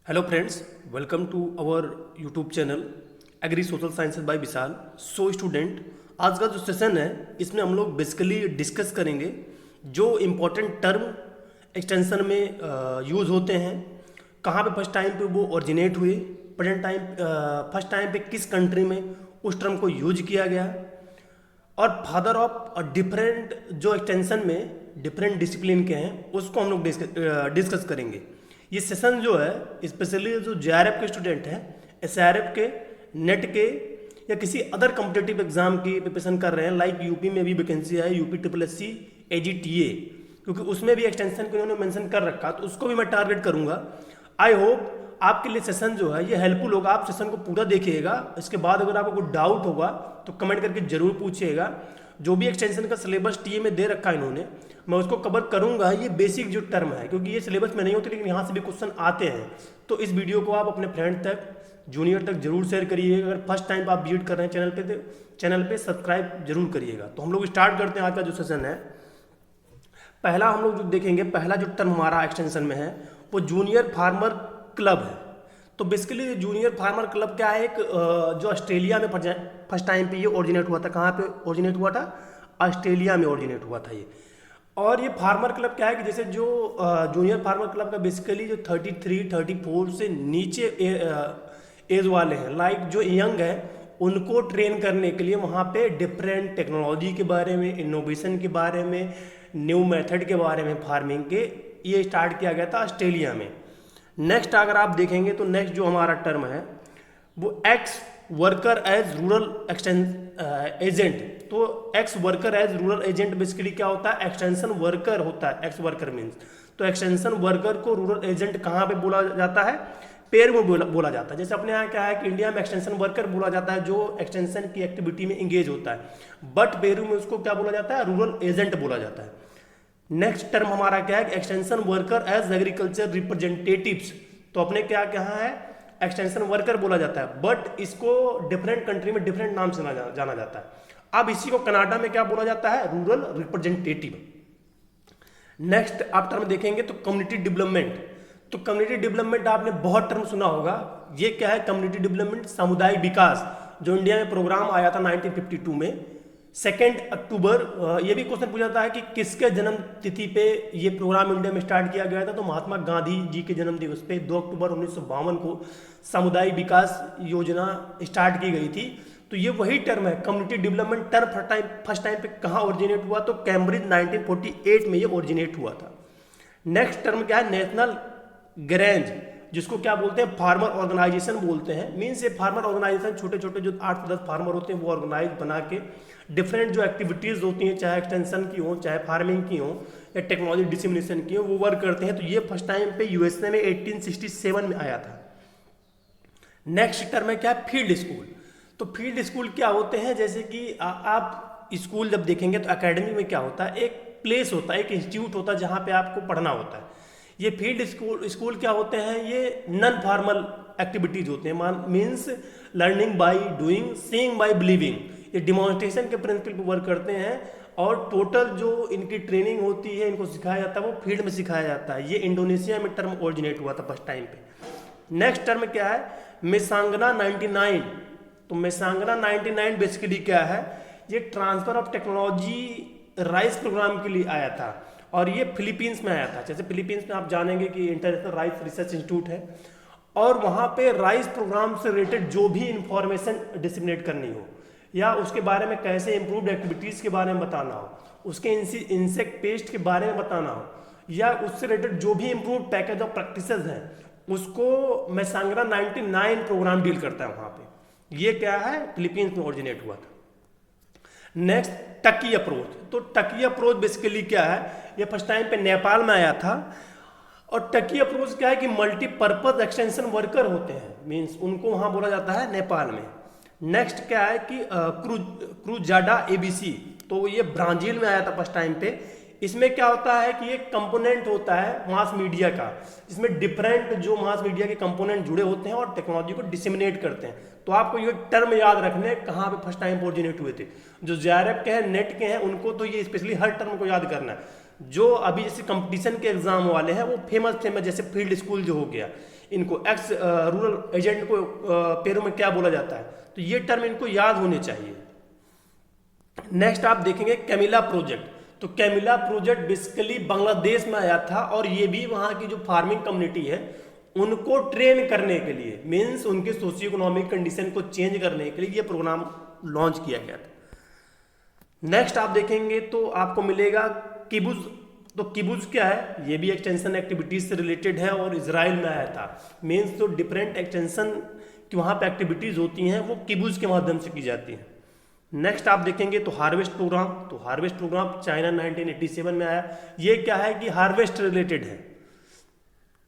Hello friends, welcome to our YouTube channel agri social sciences by Vishal. So student, आज का जो session है इसमें हम लोग बेसिकली डिस्कस करेंगे जो इम्पोर्टेंट टर्म एक्सटेंशन में यूज़ होते हैं, कहाँ पे फर्स्ट टाइम पे वो ओरिजिनेट हुए, प्रेजेंट टाइम फर्स्ट टाइम पे किस कंट्री में उस टर्म को यूज किया गया, और फादर ऑफ डिफरेंट जो एक्सटेंशन में डिफरेंट डिसिप्लिन के हैं उसको हम लोग डिस्कस करेंगे। ये सेशन जो है स्पेशली जो जेआरएफ के स्टूडेंट हैं, एसआरएफ के, नेट के या किसी अदर कॉम्पिटिटिव एग्जाम की प्रिपरेशन कर रहे हैं, लाइक यूपी में भी वैकेंसी है, UP triple S C AGTA, क्योंकि उसमें भी एक्सटेंशन को इन्होंने मेंशन कर रखा, तो उसको भी मैं टारगेट करूंगा। आई होप आपके लिए सेशन जो है ये हेल्पफुल होगा। आप सेशन को पूरा देखिएगा, इसके बाद अगर आपको कोई डाउट होगा तो कमेंट करके जरूर पूछिएगा। जो भी एक्सटेंशन का सिलेबस टीए में दे रखा है इन्होंने, मैं उसको कवर करूंगा। ये बेसिक जो टर्म है, क्योंकि ये सिलेबस में नहीं होते लेकिन यहाँ से भी क्वेश्चन आते हैं, तो इस वीडियो को आप अपने फ्रेंड तक, जूनियर तक जरूर शेयर करिएगा। अगर फर्स्ट टाइम आप विजिट कर रहे हैं चैनल पे तो चैनल पे सब्सक्राइब जरूर करिएगा। तो हम लोग स्टार्ट करते हैं आज का जो सेशन है। पहला हम लोग जो देखेंगे, पहला जो टर्म हमारा एक्सटेंशन में है वो जूनियर फार्मर क्लब है। तो बेसिकली जूनियर फार्मर क्लब क्या है, एक जो ऑस्ट्रेलिया में फर्स्ट टाइम पे ये ओरिजिनेट हुआ था। कहाँ पे ओरिजिनेट हुआ था? ऑस्ट्रेलिया में ओरिजिनेट हुआ था ये। और ये फार्मर क्लब क्या है कि जैसे जो जूनियर फार्मर क्लब का बेसिकली जो 33-34 से नीचे एज वाले हैं, लाइक जो यंग है, उनको ट्रेन करने के लिए वहाँ पे डिफरेंट टेक्नोलॉजी के बारे में, इनोवेशन के बारे में, न्यू मेथड के बारे में फार्मिंग के ये स्टार्ट किया गया था ऑस्ट्रेलिया में। नेक्स्ट अगर आप देखेंगे तो नेक्स्ट जो हमारा टर्म है वो ex worker as rural agent. तो ex worker as rural agent basically क्या होता है? एक्सटेंशन वर्कर होता है। एक्स वर्कर मीन्स, तो एक्सटेंशन वर्कर को रूरल एजेंट कहाँ पे बोला जाता है? पेरू में बोला जाता है। जैसे अपने यहाँ क्या है कि इंडिया में एक्सटेंशन वर्कर बोला जाता है जो एक्सटेंशन की एक्टिविटी में इंगेज होता है, बट पेरू में उसको क्या बोला जाता है? रूरल एजेंट बोला जाता है। नेक्स्ट टर्म हमारा क्या है? Extension worker as agriculture representatives. तो अपने क्या है? एक्सटेंशन वर्कर बोला जाता है, बट इसको डिफरेंट कंट्री में डिफरेंट नाम से जाना जाता है। अब इसी को कनाडा में क्या बोला जाता है? Rural representative. नेक्स्ट आप टर्म देखेंगे तो कम्युनिटी डेवलपमेंट। तो कम्युनिटी डेवलपमेंट आपने बहुत टर्म सुना होगा। ये क्या है? कम्युनिटी डेवलपमेंट, सामुदायिक विकास, जो इंडिया में प्रोग्राम आया था 1952 में 2 अक्टूबर। ये भी क्वेश्चन पूछा जाता है कि किसके जन्म तिथि पे ये प्रोग्राम इंडिया में स्टार्ट किया गया था? तो महात्मा गांधी जी के जन्म दिवस पे 2 अक्टूबर 1952 को सामुदायिक विकास योजना स्टार्ट की गई थी। तो ये वही टर्म है community development. Term first time पे कहाँ ओरिजिनेट हुआ? तो कैम्ब्रिज 1948 में ये ओरिजिनेट हुआ था। नेक्स्ट टर्म क्या है? नेशनल ग्रेंज, जिसको क्या बोलते हैं? फार्मर ऑर्गेनाइजेशन बोलते हैं। मीन्स ये फार्मर ऑर्गेनाइजेशन छोटे छोटे जो 8 से 10 फार्मर होते हैं वो ऑर्गेनाइज बना के डिफरेंट जो एक्टिविटीज़ होती हैं, चाहे एक्सटेंशन की हो, चाहे फार्मिंग की हो, या टेक्नोलॉजी डिसिमिनेशन की हो, वो वर्क करते हैं। तो ये फर्स्ट टाइम पे यूएसए में 1867 में आया था। नेक्स्ट टर्म है क्या? Field school. तो फील्ड स्कूल क्या होते हैं? जैसे कि आप स्कूल जब देखेंगे तो एकेडमी में क्या होता है? एक प्लेस होता है, एक इंस्टीट्यूट होता है जहाँ पे आपको पढ़ना होता है। ये फील्ड स्कूल क्या होते हैं? ये नॉन फॉर्मल एक्टिविटीज होते हैं। Means learning by doing, seeing bye believing. ये डिमॉन्स्ट्रेशन के प्रिंसिपल पर वर्क करते हैं, और टोटल जो इनकी ट्रेनिंग होती है, इनको सिखाया जाता है, वो फील्ड में सिखाया जाता है। ये इंडोनेशिया में टर्म ओरिजिनेट हुआ था फर्स्ट टाइम पे। नेक्स्ट टर्म क्या है? मेसांगना 99। तो मेसांगना 99 बेसिकली क्या है? ये transfer of technology rice program के लिए आया था, और ये फिलीपींस में आया था। जैसे फिलीपींस में आप जानेंगे कि इंटरनेशनल राइस रिसर्च इंस्टीट्यूट है, और वहाँ पे राइस प्रोग्राम से रिलेटेड जो भी इंफॉर्मेशन डिसिमिनेट करनी हो, या उसके बारे में कैसे इम्प्रूव्ड एक्टिविटीज़ के बारे में बताना हो, उसके इंसेक्ट पेस्ट के बारे में बताना हो, या उससे रिलेटेड जो भी इम्प्रूव पैकेज ऑफ प्रैक्टिसेस हैं, उसको मेसांगना 99 प्रोग्राम डील करता है वहाँ पे। ये क्या है? फिलीपींस में ओरिजिनेट हुआ था। Next Tukey approach. तो टकी अप्रोच बेसिकली क्या है? ये फर्स्ट टाइम पे नेपाल में आया था। और टकी अप्रोच क्या है कि मल्टीपर्पज एक्सटेंशन वर्कर होते हैं, मीन्स उनको वहाँ बोला जाता है नेपाल में। नेक्स्ट क्या है कि क्रूजाडा एबीसी। तो ये ब्राजील में आया था फर्स्ट टाइम पे। इसमें क्या होता है कि एक कंपोनेंट होता है मास मीडिया का, इसमें डिफरेंट जो मास मीडिया के कंपोनेंट जुड़े होते हैं और टेक्नोलॉजी को डिसिमिनेट करते हैं। तो आपको ये टर्म याद रखने कहाँ पे फर्स्ट टाइम ओरिजिनेट हुए थे। जो जेआरएफ के हैं, नेट के हैं, उनको तो ये स्पेशली हर टर्म को याद करना है। जो अभी जैसे कंपटीशन के एग्जाम वाले हैं वो फेमस जैसे फील्ड स्कूल जो हो गया, इनको एक्स रूरल एजेंट को पेरू में क्या बोला जाता है, तो ये टर्म इनको याद होने चाहिए। नेक्स्ट आप देखेंगे कैमिला प्रोजेक्ट। तो कैमिला प्रोजेक्ट बेसिकली बांग्लादेश में आया था और ये भी वहाँ की जो फार्मिंग कम्युनिटी है उनको ट्रेन करने के लिए, मीन्स उनके सोशियो इकोनॉमिक कंडीशन को चेंज करने के लिए ये प्रोग्राम लॉन्च किया गया था। नेक्स्ट आप देखेंगे तो आपको मिलेगा किबुज। तो किबुज क्या है, ये भी एक्सटेंशन एक्टिविटीज से रिलेटेड है और इजराइल में आया था। मीन्स जो डिफरेंट एक्सटेंशन की वहाँ पे एक्टिविटीज होती हैं वो किबुज के माध्यम से की जाती हैं। नेक्स्ट आप देखेंगे तो हार्वेस्ट प्रोग्राम। तो हार्वेस्ट प्रोग्राम चाइना 1987 में आया। ये क्या है कि हार्वेस्ट रिलेटेड है,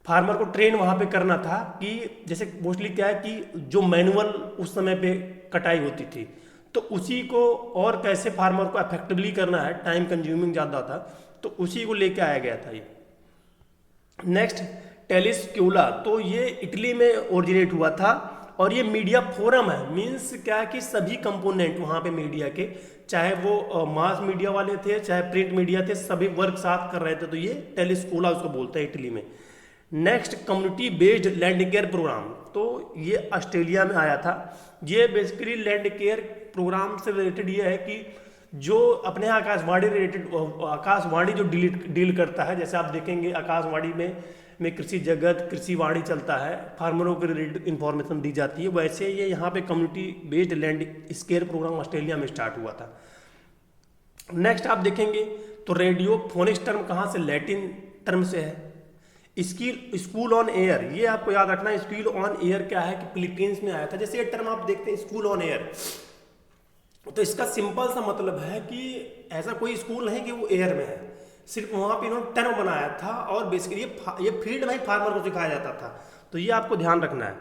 फार्मर को ट्रेन वहाँ पे करना था कि जैसे मोस्टली क्या है कि जो मैनुअल उस समय पे कटाई होती थी तो उसी को और कैसे फार्मर को इफेक्टिवली करना है, टाइम कंज्यूमिंग ज़्यादा था, तो उसी को लेके आया गया था ये। नेक्स्ट टेलिस्क्यूला। तो ये इटली में ओरिजिनेट हुआ था और ये मीडिया फोरम है। मीन्स क्या है कि सभी कंपोनेंट वहाँ पे मीडिया के, चाहे वो मास मीडिया वाले थे चाहे प्रिंट मीडिया थे, सभी वर्क साथ कर रहे थे, तो ये टेलिस्क्यूला उसको बोलते हैं इटली में। Next community based land care program. तो ये ऑस्ट्रेलिया में आया था। ये बेसिकली लैंड केयर प्रोग्राम से रिलेटेड ये है कि जो अपने यहाँ आकाशवाणी रिलेटेड, आकाशवाणी जो डील करता है, जैसे आप देखेंगे आकाशवाणी में कृषि जगत, कृषि वाणी चलता है, फार्मरों के रिलेटेड इंफॉर्मेशन दी जाती है, वैसे ये यहाँ पे community based land care program Australia में स्टार्ट हुआ था। नेक्स्ट आप देखेंगे तो रेडियोफोनिक्स टर्म कहाँ से, लैटिन टर्म से है। स्कूल ऑन एयर, ये आपको याद रखना है। स्कूल ऑन एयर क्या है कि फिलीपींस में आया था। जैसे ये टर्म आप देखते हैं स्कूल ऑन एयर, तो इसका सिंपल सा मतलब है कि ऐसा कोई स्कूल नहीं कि वो एयर में है, सिर्फ वहाँ पे इन्होंने टर्म बनाया था और बेसिकली ये फील्ड में ही फार्मर को सिखाया जाता था, तो ये आपको ध्यान रखना है।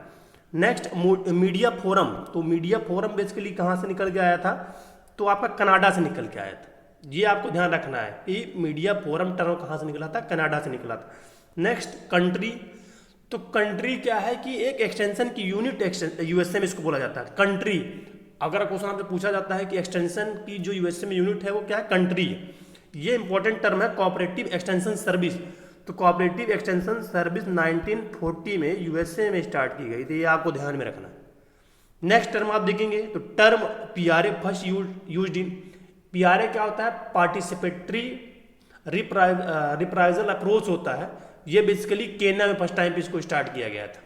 Next media forum. तो मीडिया फोरम बेसिकली कहाँ से निकल के आया था, तो आपका कनाडा से निकल के आया था। ये आपको ध्यान रखना है कि मीडिया फोरम टर्म कहाँ से निकला था, कनाडा से निकला था। Next country. तो कंट्री क्या है कि एक एक्सटेंशन की यूनिट, यूएसए में इसको बोला जाता है कंट्री। अगर क्वेश्चन आपसे पूछा जाता है कि एक्सटेंशन की जो यूएसए में यूनिट है वो क्या है, कंट्री है। ये इंपॉर्टेंट टर्म है कोऑपरेटिव एक्सटेंशन सर्विस। तो कोऑपरेटिव एक्सटेंशन सर्विस 1940 में यूएसए में स्टार्ट की गई, तो ये आपको ध्यान में रखना है। नेक्स्ट टर्म आप देखेंगे तो term PRA first used in. PRA क्या होता है, पार्टिसिपेटरी रिप्राइजल अप्रोच होता है। ये बेसिकली केन्या में फर्स्ट टाइम पे इसको स्टार्ट किया गया था।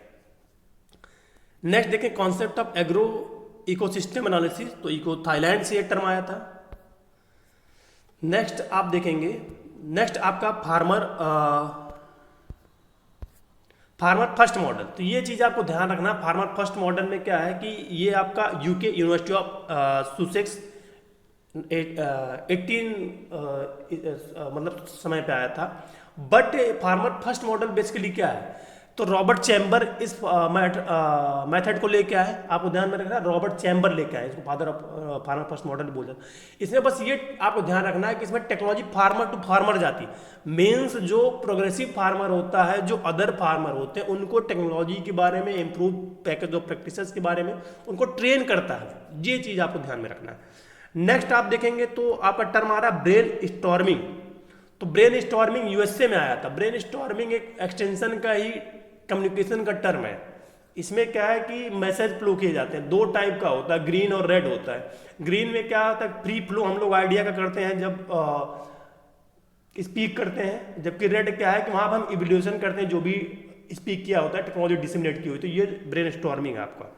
नेक्स्ट देखें concept of agro ecosystem analysis. तो इको थाईलैंड से ये टर्म आया था। नेक्स्ट आप देखेंगे, नेक्स्ट आपका फार्मर फर्स्ट मॉडल। तो ये चीज आपको ध्यान रखना, फार्मर फर्स्ट मॉडल में क्या है कि ये आपका यूके यूनिवर्सिटी ऑफ सुसेक्स 18 मतलब समय पे आया था। But farmer first model basically क्या है, तो रॉबर्ट चैम्बर इस मेथड को लेके आए, आपको ध्यान में रखना, रॉबर्ट चैम्बर लेके आए, इसको father of farmer first model बोल जाता है। इसमें बस ये आपको ध्यान रखना है कि इसमें टेक्नोलॉजी फार्मर टू फार्मर जाती है। मीन्स जो प्रोग्रेसिव फार्मर होता है, जो अदर फार्मर होते हैं, उनको टेक्नोलॉजी के बारे में, इम्प्रूव पैकेज ऑफ प्रैक्टिसेस के बारे में उनको ट्रेन करता है। ये चीज़ आपको ध्यान में रखना है। नेक्स्ट आप देखेंगे तो आपका टर्म आ रहा है ब्रेन स्टॉर्मिंग। तो ब्रेन स्टॉर्मिंग यूएसए में आया था। ब्रेन स्टॉर्मिंग एक एक्सटेंशन का ही कम्युनिकेशन का टर्म है। इसमें क्या है कि मैसेज फ्लो किए जाते हैं, दो टाइप का होता है, ग्रीन और रेड होता है। ग्रीन में क्या होता है, फ्री फ्लो हम लोग आइडिया का करते हैं जब स्पीक करते हैं, जबकि रेड क्या है कि वहाँ पर हम इवोल्यूशन करते हैं, जो भी स्पीक किया होता है, टेक्नोलॉजी डिसमिनेट की हुई, तो ये ब्रेन स्टॉर्मिंग है आपका।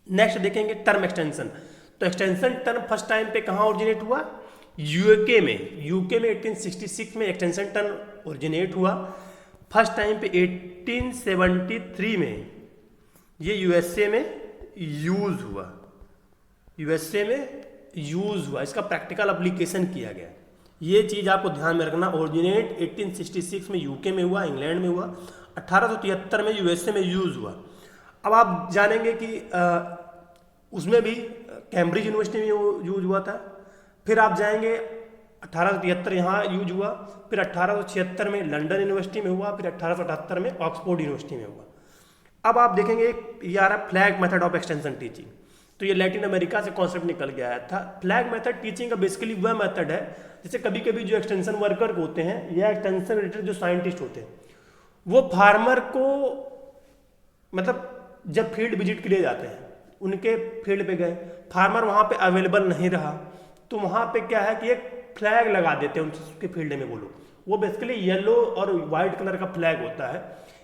नेक्स्ट देखेंगे टर्म एक्सटेंशन। तो एक्सटेंशन टर्म फर्स्ट टाइम पे कहाँ ओरिजिनेट हुआ, यूके में। यूके में 1866 में एक्सटेंशन टर्म ओरिजिनेट हुआ। फर्स्ट टाइम पे 1873 में ये यूएसए में यूज हुआ, यूएसए में यूज हुआ, इसका प्रैक्टिकल एप्लीकेशन किया गया। ये चीज़ आपको ध्यान में रखना, ओरिजिनेट 1866 में यूके में हुआ, इंग्लैंड में हुआ, 1873 में यूएसए में यूज हुआ। अब आप जानेंगे कि उसमें भी कैम्ब्रिज यूनिवर्सिटी में यूज हुआ था। फिर आप जाएंगे 1873 यहाँ यूज हुआ, फिर 1876 में लंदन यूनिवर्सिटी में हुआ, फिर 1878 में ऑक्सफोर्ड यूनिवर्सिटी में हुआ। अब आप देखेंगे ये आ रहा flag method of extension teaching. तो ये लैटिन अमेरिका से कॉन्सेप्ट निकल गया है था। फ्लैग मेथड टीचिंग का बेसिकली वह मेथड है जैसे कभी कभी जो एक्सटेंशन वर्कर होते हैं या एक्सटेंशन रिलेटेड जो साइंटिस्ट होते हैं वो फार्मर को मतलब जब फील्ड विजिट के लिए जाते हैं, उनके फील्ड पे गए, फार्मर वहाँ पे अवेलेबल नहीं रहा, तो वहाँ पे क्या है कि एक फ्लैग लगा देते हैं उनके फील्ड में वो लोग। वो बेसिकली येलो और वाइट कलर का फ्लैग होता है।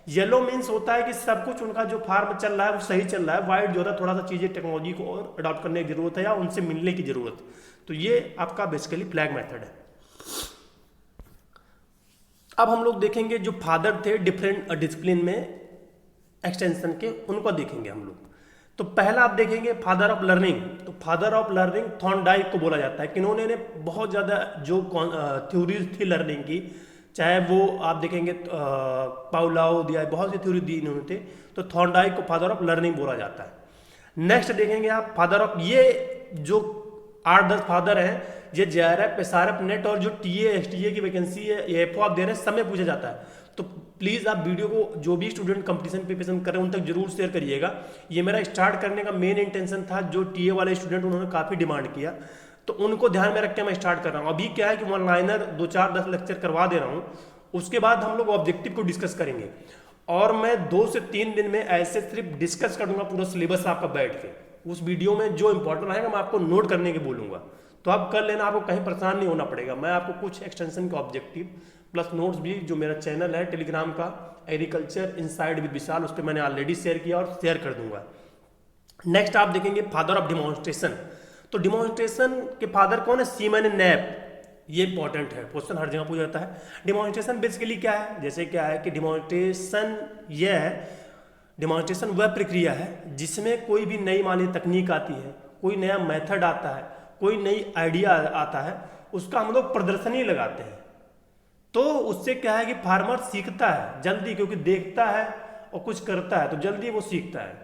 येलो मीन्स होता है कि सब कुछ उनका जो फार्म चल रहा है वो सही चल रहा है। वाइट जो है थोड़ा सा चीज़ें टेक्नोलॉजी को और अडॉप्ट करने की जरूरत है या उनसे मिलने की जरूरत है। तो ये आपका बेसिकली फ्लैग मेथड है। अब हम लोग देखेंगे जो फादर थे डिफरेंट डिसिप्लिन में एक्सटेंशन के, उनको देखेंगे हम लोग। तो पहला आप देखेंगे फादर ऑफ लर्निंग। तो फादर ऑफ लर्निंग थॉर्नडाइक को बोला जाता है। किन्होंने ने बहुत ज़्यादा जो थ्योरीज थी लर्निंग की, चाहे वो आप देखेंगे पाउलाओ दिया, बहुत सी थ्योरी दी इन्होंने थे, तो थॉर्नडाइक को फादर ऑफ लर्निंग बोला जाता है। नेक्स्ट देखेंगे आप फादर ऑफ, ये जो 8-10 फादर हैं, ये JRF, SRF, नेट और जो TA STA की वैकेंसी है, AFO आप दे रहे हैं, सब में पूछा जाता है। तो प्लीज़ आप वीडियो को जो भी स्टूडेंट कंपटीशन प्रिपरेशन कर रहे हैं उन तक जरूर शेयर करिएगा। ये मेरा स्टार्ट करने का मेन इंटेंशन था, जो TA वाले स्टूडेंट उन्होंने काफ़ी डिमांड किया, तो उनको ध्यान में रख के मैं स्टार्ट कर रहा हूँ। अभी क्या है कि वन लाइनर 2-4-10 लेक्चर करवा दे रहा हूँ, उसके बाद हम लोग ऑब्जेक्टिव को डिस्कस करेंगे और मैं 2 से 3 दिन में ऐसे सिर्फ डिस्कस करूँगा पूरा सिलेबस आपका बैठ के। उस वीडियो में जो इंपॉर्टेंट रहेगा मैं आपको नोट करने के बोलूँगा, तो आप कर लेना, आपको कहीं परेशान नहीं होना पड़ेगा। मैं आपको कुछ एक्सटेंशन के ऑब्जेक्टिव प्लस नोट्स भी, जो मेरा चैनल है टेलीग्राम का एग्रीकल्चर इनसाइड विद विशाल, उस पर मैंने ऑलरेडी शेयर किया और शेयर कर दूंगा। नेक्स्ट आप देखेंगे फादर ऑफ डिमॉन्स्ट्रेशन। तो डिमॉन्स्ट्रेशन के फादर कौन है? Semen nap. ये इंपॉर्टेंट है, क्वेश्चन हर जगह पूछा जाता है। डिमॉन्स्ट्रेशन बेसिकली क्या है? जैसे क्या है कि डिमॉन्स्ट्रेशन यह है, डिमॉन्स्ट्रेशन वह प्रक्रिया है जिसमें कोई भी नई मानी तकनीक आती है, कोई नया मेथड आता है, कोई नई आइडिया आता है, उसका हम लोग प्रदर्शनी लगाते हैं। तो उससे क्या है कि फार्मर सीखता है जल्दी, क्योंकि देखता है और कुछ करता है तो जल्दी वो सीखता है।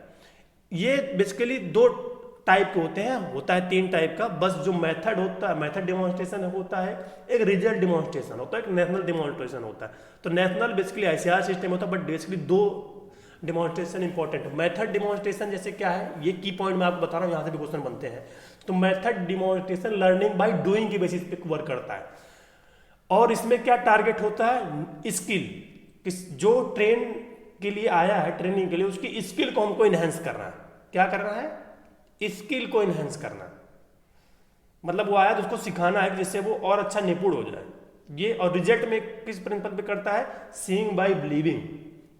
ये बेसिकली 2 टाइप के होते हैं, होता है 3 टाइप का। बस जो मेथड होता है, मेथड डिमॉन्स्ट्रेशन होता है, एक रिजल्ट डिमॉन्स्ट्रेशन होता है, एक नेशनल डिमॉन्स्ट्रेशन होता है। तो नेशनल बेसिकली ICR सिस्टम होता है, बट बेसिकली 2 डिमॉन्स्ट्रेशन इंपॉर्टेंट है। मेथड डिमॉन्स्ट्रेशन जैसे क्या है, ये की पॉइंट मैं आपको बता रहा हूँ, यहाँ से भी क्वेश्चन बनते हैं। तो method demonstration learning by doing की बेसिस पे वर्क करता है, और इसमें क्या टारगेट होता है? स्किल। जो ट्रेन के लिए आया है, ट्रेनिंग के लिए, उसकी स्किल को हमको इनहेंस करना है। क्या करना है? स्किल को इनहेंस करना। मतलब वो आया तो उसको सिखाना है जिससे वो और अच्छा निपुण हो जाए ये। और रिजल्ट में किस प्रिंसिपल पे करता है? सीइंग बाय बिलीविंग,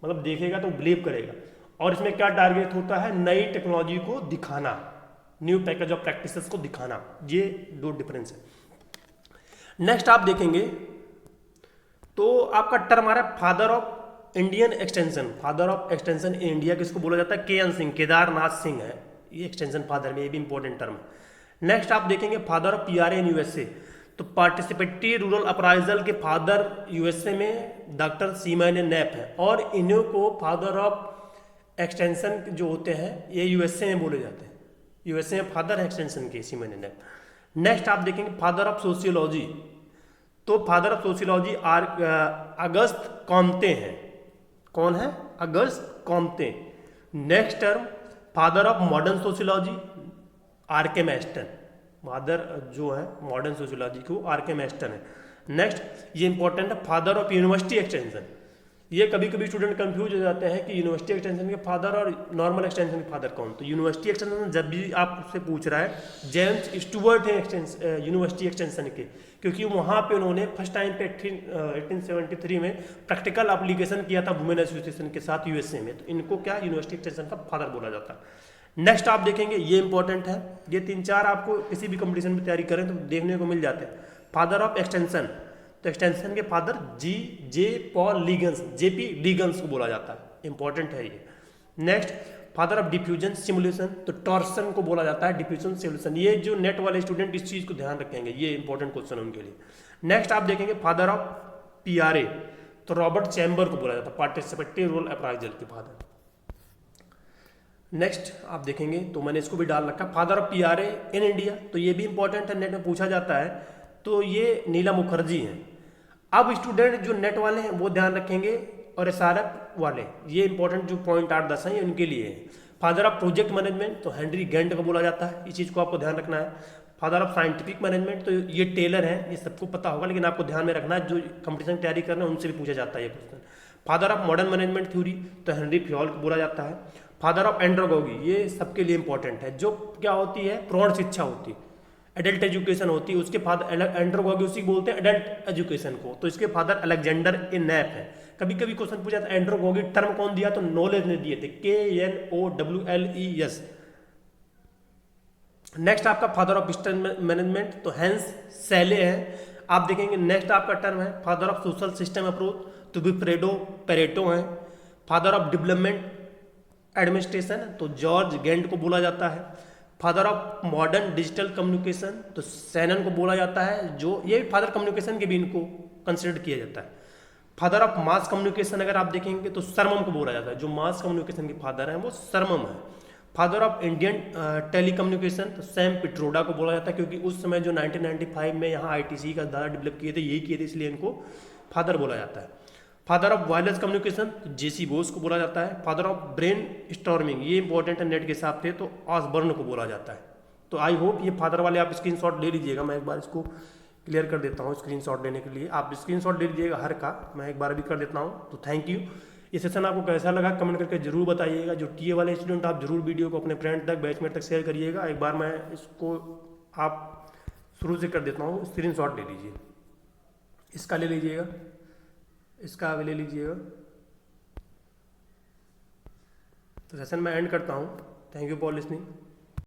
मतलब देखेगा तो बिलीव करेगा। और इसमें क्या टारगेट होता है? नई टेक्नोलॉजी को दिखाना, न्यू पैकेज ऑफ प्रैक्टिसेस को दिखाना। ये 2 डिफरेंस है। नेक्स्ट आप देखेंगे तो आपका टर्म आ रहा है father of Indian extension. Father of extension in India किसको बोला जाता है? KN सिंह, केदारनाथ सिंह है ये एक्सटेंशन फादर में, ये भी इंपॉर्टेंट टर्म है। नेक्स्ट आप देखेंगे father of PRA in USA। तो पार्टिसिपेटरी रूरल अप्राइजल के फादर USA में डॉक्टर सीमन नैप है, और इन्हीं को फादर ऑफ एक्सटेंशन जो होते हैं ये USA में बोले जाते हैं। USA में फादर है एक्सटेंशन के सीमन नैप। नेक्स्ट आप देखेंगे फादर ऑफ सोशियोलॉजी। तो father of sociology Auguste Comte हैं। कौन है? Auguste Comte. Next term father of modern sociology RK Merton. Father जो है मॉडर्न सोशियोलॉजी को RK मैस्टन है। नेक्स्ट ये इंपॉर्टेंट है फादर ऑफ यूनिवर्सिटी एक्सटेंशन। ये कभी कभी स्टूडेंट कंफ्यूज हो जाते हैं कि यूनिवर्सिटी एक्सटेंशन के फादर और नॉर्मल एक्सटेंशन के फादर कौन। तो यूनिवर्सिटी एक्सटेंशन जब भी आपसे पूछ रहा है, जेम्स स्टुअर्ट है यूनिवर्सिटी एक्सटेंशन के, क्योंकि वहाँ पे उन्होंने फर्स्ट टाइम पे 1873 में प्रैक्टिकल एप्लीकेशन किया था वुमेन एसोसिएशन के साथ USA में। तो इनको क्या यूनिवर्सिटी एक्सटेंशन का फादर बोला जाता है। नेक्स्ट आप देखेंगे, ये इंपॉर्टेंट है, ये 3-4 आपको किसी भी कंपटीशन में तैयारी करें तो देखने को मिल जाते हैं। फादर ऑफ एक्सटेंशन, तो एक्सटेंशन के फादर J. पॉल लीगन्स, JP लीगन्स को बोला जाता है, इंपॉर्टेंट है ये। Next father of diffusion simulation, तो टॉर्सन को बोला जाता है डिफ्यूजन सिमुलेशन। ये जो नेट वाले स्टूडेंट इस चीज को ध्यान रखेंगे, ये इंपॉर्टेंट क्वेश्चन है उनके लिए। नेक्स्ट आप देखेंगे फादर ऑफ PRA, तो रॉबर्ट चैम्बर को बोला जाता है पार्टिसिपेटरी रूरल अप्राइजल के फादर। नेक्स्ट आप देखेंगे, तो मैंने इसको भी डाल रखा, father of PRA in India, तो ये भी इंपॉर्टेंट है, नेट में पूछा जाता है। तो ये नीला मुखर्जी हैं। अब स्टूडेंट जो नेट वाले हैं वो ध्यान रखेंगे, और SRF वाले, ये इंपॉर्टेंट जो पॉइंट 8-10 हैं ये उनके लिए है। फादर ऑफ प्रोजेक्ट मैनेजमेंट तो हेनरी गेंट को बोला जाता है, इस चीज़ को आपको ध्यान रखना है। फादर ऑफ साइंटिफिक मैनेजमेंट तो ये टेलर है, ये सबको पता होगा, लेकिन आपको ध्यान में रखना है, जो कंपटीशन की तैयारी कर रहे हैं उनसे भी पूछा जाता है ये question. Father of modern management theory तो हेनरी फ्योल को बोला जाता है। फादर ऑफ एंड्रोगॉगी ये सबके लिए इंपॉर्टेंट है, जो क्या होती है प्रौढ़ शिक्षा होती है, एडल्ट एजुकेशन होती है, उसके फादर एंड्रोगॉगी उसी बोलते हैं एडल्ट एजुकेशन को, तो इसके फादर अलेक्जेंडर ए नैप है। कभी कभी क्वेश्चन पूछा था एंड्रोगॉगी टर्म कौन दिया, तो नॉलेज ने दिए थे, KNOWLES। नेक्स्ट आपका फादर ऑफ बिजनेस मैनेजमेंट तो हैंस सैले है। आप देखेंगे नेक्स्ट आपका टर्म है father of social system approach तो विफ्रेडो पेरेटो है। फादर ऑफ डेवलपमेंट एडमिनिस्ट्रेशन तो जॉर्ज गेंट को बोला जाता है। Father of modern digital communication तो सैनन को बोला जाता है, जो ये फादर कम्युनिकेशन के भी इनको कंसिडर किया जाता है। फादर ऑफ मास कम्युनिकेशन अगर आप देखेंगे तो सरमम को बोला जाता है, जो मास कम्युनिकेशन के फादर हैं वो सरमम है। फादर ऑफ इंडियन टेलीकम्युनिकेशन तो सैम पिट्रोडा को बोला जाता है, क्योंकि उस समय जो 1995 में यहाँ ITC का ज़्यादा डेवलप किए थे, यही किए थे, इसलिए इनको फादर बोला जाता है। फादर ऑफ वायरलेस कम्युनिकेशन तो JC बोस को बोला जाता है। फादर ऑफ ब्रेन स्टॉर्मिंग ये इंपॉर्टेंट है नेट के हिसाब से, तो ऑसबर्न को बोला जाता है। तो आई होप ये फादर वाले आप स्क्रीनशॉट ले लीजिएगा, मैं एक बार इसको क्लियर कर देता हूँ स्क्रीनशॉट लेने के लिए। आप स्क्रीनशॉट ले लीजिएगा हर का, मैं एक बार अभी कर देता हूँ। तो थैंक यू। ये सेशन आपको कैसा लगा कमेंट करके जरूर बताइएगा। जो TA वाले स्टूडेंट आप जरूर वीडियो को अपने फ्रेंड तक बैचमेट तक शेयर करिएगा। एक बार मैं इसको आप शुरू से कर देता हूँ, स्क्रीनशॉट ले लीजिए, इसका ले लीजिएगा, इसका भी ले लीजिएगा। तो सेशन मैं एंड करता हूँ। Thank you for listening.